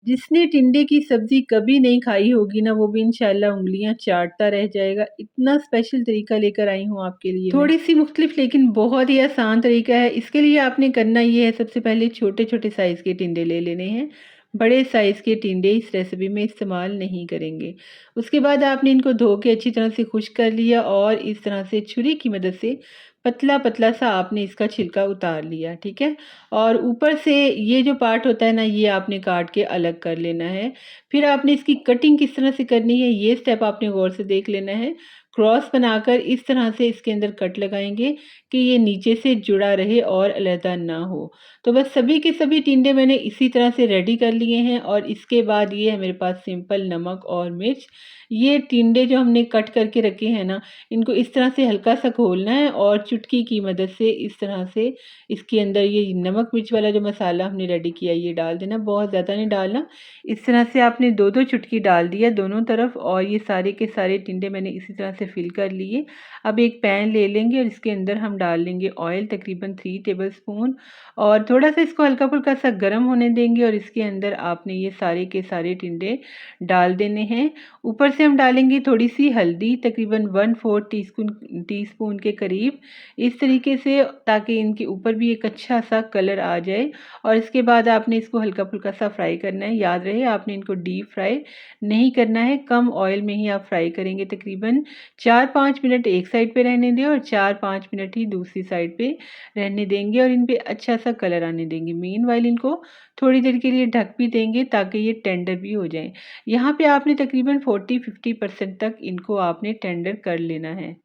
जिसने टिंडे की सब्ज़ी कभी नहीं खाई होगी ना, वो भी इंशाल्लाह उँगलियाँ चाटता रह जाएगा। इतना स्पेशल तरीका लेकर आई हूँ आपके लिए मैं। थोड़ी-सी मुख्तलिफ लेकिन बहुत ही आसान तरीका है। इसके लिए आपने करना ये है, सबसे पहले छोटे-छोटे साइज़ के टिंडे ले लेने हैं। बड़े साइज़ के टिंडे इस रेसिपी में इस्तेमाल नहीं करेंगे। उसके बाद आपने इनको धो के अच्छी तरह से खुश्क कर लिया और इस तरह से छुरी की मदद से पतला-पतला सा आपने इसका छिलका उतार लिया, ठीक है? और ऊपर से ये जो पार्ट होता है ना, ये आपने काट के अलग कर लेना है। फिर आपने इसकी कटिंग किस तरह से करनी है, ये स्टेप आपने गौर से देख लेना है। क्रॉस बनाकर इस तरह से इसके अंदर कट लगाएँगे कि ये नीचे से जुड़ा रहे और अलहदा ना हो। तो बस सभी के सभी टिंडे मैंने इसी तरह से रेडी कर लिए हैं और इसके बाद ये है मेरे पास सिंपल नमक और मिर्च। ये टिंडे जो हमने कट करके रखे हैं ना, इनको इस तरह से हल्का-सा घोलना है और चुटकी की मदद से इस तरह से इसके अंदर ये नमक मिर्च वाला जो मसाला हमने रेडी किया है ये डाल देना, बहुत ज़्यादा नहीं डालना। इस तरह से आपने 2-2 चुटकी डाल दिया दोनों तरफ और ये सारे के सारे टिंडे मैंने इसी तरह से फिल कर लिए। अब एक पैन ले लेंगे और इसके अंदर हम डाल लेंगे ऑयल तकरीबन 3 टेबलस्पून और थोड़ा-सा इसको हल्का-फुल्का सा गर्म होने देंगे और इसके अंदर आपने ये सारे के सारे टिंडे डाल देने हैं। ऊपर से हम डालेंगे थोड़ी-सी हल्दी तकरीबन 1/4 टीस्पून के करीब, इस तरीके से ताकि इनके ऊपर भी एक अच्छा-सा कलर आ जाए और इसके बाद आपने इसको हल्का-फुल्का सा फ्राई करना है। याद रहे आपने इनको डीप फ्राई नहीं करना है, कम ऑयल में ही आप फ्राई करेंगे। तकरीबन 4-5 मिनट एक साइड पे रहने दें और 4-5 मिनट ही दूसरी साइड पे रहने देंगे और इन पे अच्छा-सा कलर आने देंगे। मीनवाइल इनको थोड़ी देर के लिए ढक भी देंगे ताकि ये टेंडर भी हो जाएँ। यहाँ पे आपने तकरीबन 40-50% तक इनको आपने टेंडर कर लेना है।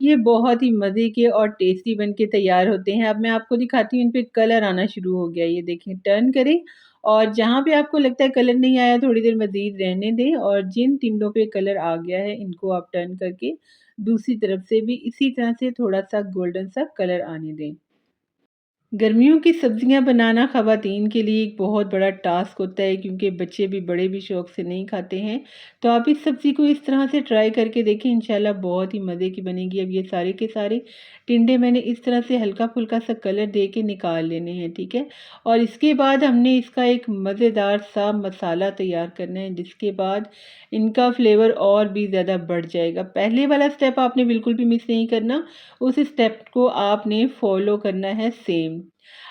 ये बहुत ही मज़े के और टेस्टी बन के तैयार होते हैं। अब मैं आपको दिखाती हूँ, इन पे कलर आना शुरू हो गया है। ये देखें, टर्न करें और जहाँ पे आपको लगता है कलर नहीं आया, थोड़ी देर मज़ीद रहने दें और जिन टिंडों पे कलर आ गया है, इनको आप टर्न करके दूसरी तरफ से भी इसी तरह से थोड़ा-सा गोल्डन सा कलर आने दें। गर्मियों की सब्जियां बनाना ख़वातीन के लिए एक बहुत बड़ा टास्क होता है क्योंकि बच्चे भी बड़े भी शौक से नहीं खाते हैं। तो आप इस सब्ज़ी को इस तरह से ट्राई करके देखें, इंशाल्लाह बहुत ही मज़े की बनेगी। अब ये सारे के सारे टिंडे मैंने इस तरह से हल्का फुल्का सा कलर दे के निकाल लेने हैं, ठीक है। और इसके बाद हमने इसका एक मज़ेदार सा मसाला तैयार करना है, जिसके बाद इनका फ्लेवर और भी ज़्यादा बढ़ जाएगा। पहले वाला स्टेप आपने बिल्कुल भी मिस नहीं करना, उस स्टेप को आपने फॉलो करना है सेम।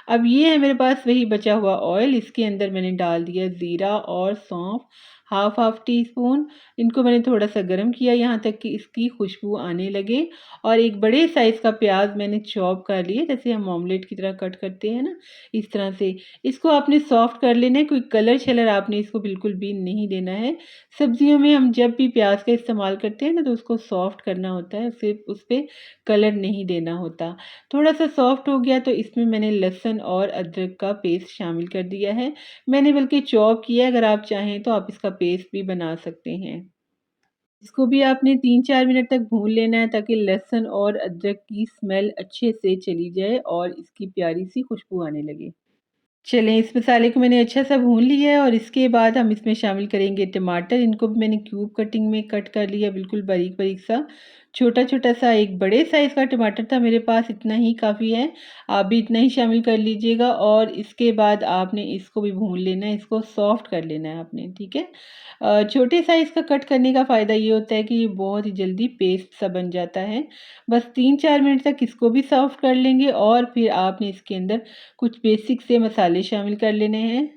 अब ये है मेरे पास वही बचा हुआ ऑयल, इसके अंदर मैंने डाल दिया ज़ीरा और सौंफ, हाफ़ हाफ़ टी स्पून। इनको मैंने थोड़ा-सा गरम किया यहाँ तक कि इसकी खुशबू आने लगे और एक बड़े साइज़ का प्याज मैंने चॉप कर लिया, जैसे हम ऑमलेट की तरह कट करते हैं ना, इस तरह से। इसको आपने सॉफ्ट कर लेना है, कोई कलर-शलर आपने इसको बिल्कुल भी नहीं देना है। सब्जियों में हम जब भी प्याज का इस्तेमाल करते हैं ना, तो उसको सॉफ्ट करना होता है, सिर्फ़ उस पे कलर नहीं देना होता। थोड़ा-सा सॉफ्ट हो गया तो इसमें मैंने लहसुन और अदरक का पेस्ट शामिल कर दिया है। मैंने बल्कि चॉप किया है, अगर आप चाहें तो आप इसका पेस्ट भी बना सकते हैं। इसको भी आपने 3-4 मिनट तक भून लेना है ताकि लहसुन और अदरक की स्मेल अच्छे से चली जाए और इसकी प्यारी-सी खुशबू आने लगे। चलें, इस मसाले को मैंने अच्छा-सा भून लिया है और इसके बाद हम इसमें शामिल करेंगे टमाटर। इनको भी मैंने क्यूब कटिंग में कट कर लिया, बिल्कुल बारीक-बारीक सा। छोटा-छोटा सा एक बड़े साइज़ का टमाटर था मेरे पास, इतना ही काफ़ी है। आप भी इतना ही शामिल कर लीजिएगा और इसके बाद आपने इसको भी भून लेना है, इसको सॉफ्ट कर लेना है आपने, ठीक है। छोटे साइज़ का कट करने का फ़ायदा ये होता है कि ये बहुत ही जल्दी पेस्ट सा बन जाता है। बस 3-4 मिनट तक इसको भी सॉफ्ट कर लेंगे और फिर आपने इसके अंदर कुछ बेसिक से मसाले शामिल कर लेने हैं।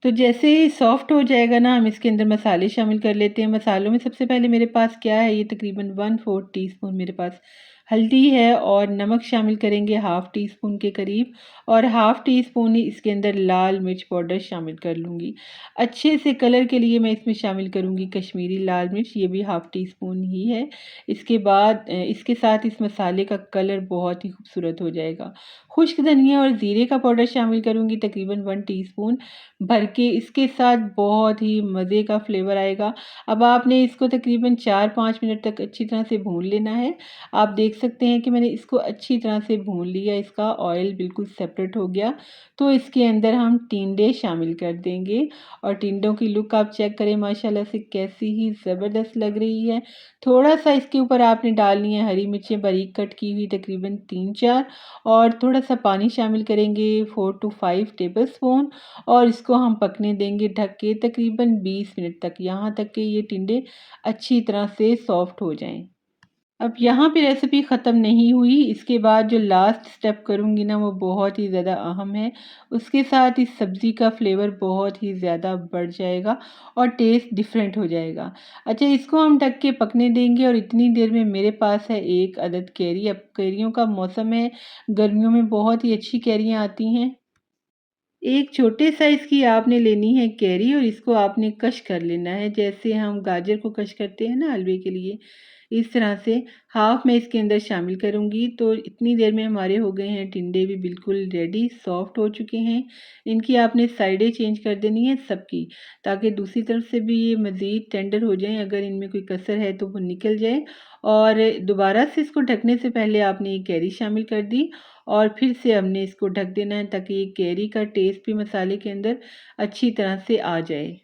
तो जैसे ही सॉफ्ट हो जाएगा ना, हम इसके अंदर मसाले शामिल कर लेते हैं। मसालों में सबसे पहले मेरे पास क्या है, ये तकरीबन 1/4 टीस्पून मेरे पास हल्दी है और नमक शामिल करेंगे हाफ़ टी स्पून के करीब और हाफ़ टी स्पून ही इसके अंदर लाल मिर्च पाउडर शामिल कर लूँगी। अच्छे से कलर के लिए मैं इसमें शामिल करूँगी कश्मीरी लाल मिर्च, ये भी हाफ़ टी स्पून ही है। इसके बाद इसके साथ इस मसाले का कलर बहुत ही खूबसूरत हो जाएगा। खुश्क धनिया और ज़ीरे का पाउडर शामिल करूँगी तकरीबन 1 टीस्पून भर के, इसके साथ बहुत ही मज़े का फ्लेवर आएगा। अब आपने इसको तकरीबन 4-5 मिनट तक अच्छी तरह से भून लेना है। आप देख देख सकते हैं कि मैंने इसको अच्छी तरह से भून लिया, इसका ऑयल बिल्कुल सेपरेट हो गया। तो इसके अंदर हम टिंडे शामिल कर देंगे और टिंडों की लुक आप चेक करें माशाल्लाह से कैसी ही ज़बरदस्त लग रही है। थोड़ा-सा इसके ऊपर आपने डालनी है हरी मिर्चें बारीक कट की हुई तकरीबन 3-4 और थोड़ा-सा पानी शामिल करेंगे 4 टू 5 टेबलस्पून और इसको हम पकने देंगे ढक के तकरीबन 20 मिनट तक, यहाँ तक कि ये टिंडे अच्छी तरह से सॉफ्ट हो जाएँ। अब यहाँ पे रेसिपी ख़त्म नहीं हुई, इसके बाद जो लास्ट स्टेप करूँगी ना वो बहुत ही ज़्यादा अहम है। उसके साथ इस सब्ज़ी का फ्लेवर बहुत ही ज़्यादा बढ़ जाएगा और टेस्ट डिफरेंट हो जाएगा। अच्छा, इसको हम ढक के पकने देंगे और इतनी देर में मेरे पास है 1 अदद कैरी। अब कैरियों का मौसम है, गर्मियों में बहुत ही अच्छी कैरियाँ आती हैं। एक छोटे साइज़ की आपने लेनी है कैरी और इसको आपने कश कर लेना है, जैसे हम गाजर को कश करते हैं ना हलवे के लिए, इस तरह से हाफ़ मैं इसके अंदर शामिल करूँगी। तो इतनी देर में हमारे हो गए हैं टिंडे भी बिल्कुल रेडी, सॉफ्ट हो चुके हैं। इनकी आपने साइडें चेंज कर देनी है सबकी, ताकि दूसरी तरफ से भी ये मज़ीद टेंडर हो जाएँ, अगर इनमें कोई कसर है तो वो निकल जाए। और दोबारा से इसको ढकने से पहले आपने ये कैरी शामिल कर दी और फिर से हमने इसको ढक देना है ताकि ये कैरी का टेस्ट भी मसाले के अंदर अच्छी तरह से आ जाए।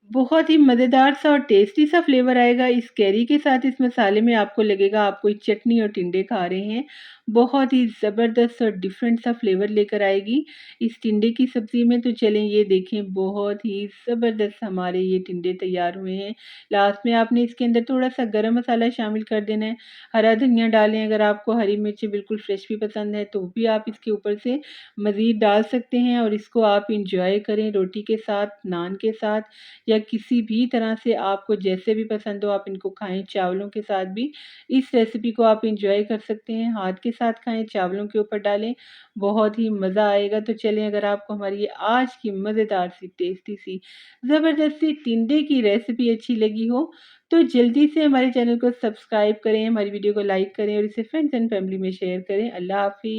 बहुत ही मज़ेदार सा और टेस्टी सा फ्लेवर आएगा इस कैरी के साथ। इस मसाले में आपको लगेगा आप कोई चटनी और टिंडे खा रहे हैं। बहुत ही ज़बरदस्त और डिफरेंट सा फ्लेवर लेकर आएगी इस टिंडे की सब्ज़ी में। तो चलें ये देखें, बहुत ही ज़बरदस्त हमारे ये टिंडे तैयार हुए हैं। लास्ट में आपने इसके अंदर थोड़ा-सा गरम मसाला शामिल कर देना है। हरा धनिया डालें, अगर आपको हरी मिर्ची बिल्कुल फ्रेश भी पसंद है तो भी आप इसके ऊपर से मज़ीद डाल सकते हैं और इसको आप एन्जॉय करें रोटी के साथ, नान के साथ या किसी भी तरह से आपको जैसे भी पसंद हो आप इनको खाएँ। चावलों के साथ भी इस रेसिपी को आप एन्जॉय कर सकते हैं। हाथ के साथ खाएँ, चावलों के ऊपर डालें, बहुत ही मज़ा आएगा। तो चलें, अगर आपको हमारी ये आज की मज़ेदार सी, टेस्टी सी, ज़बरदस्त सी टिंडे की रेसिपी अच्छी लगी हो तो जल्दी से हमारे चैनल को सब्सक्राइब करें, हमारी वीडियो को लाइक करें और इसे फ्रेंड्स एंड फैमिली में शेयर करें। अल्लाह हाफ़िज़।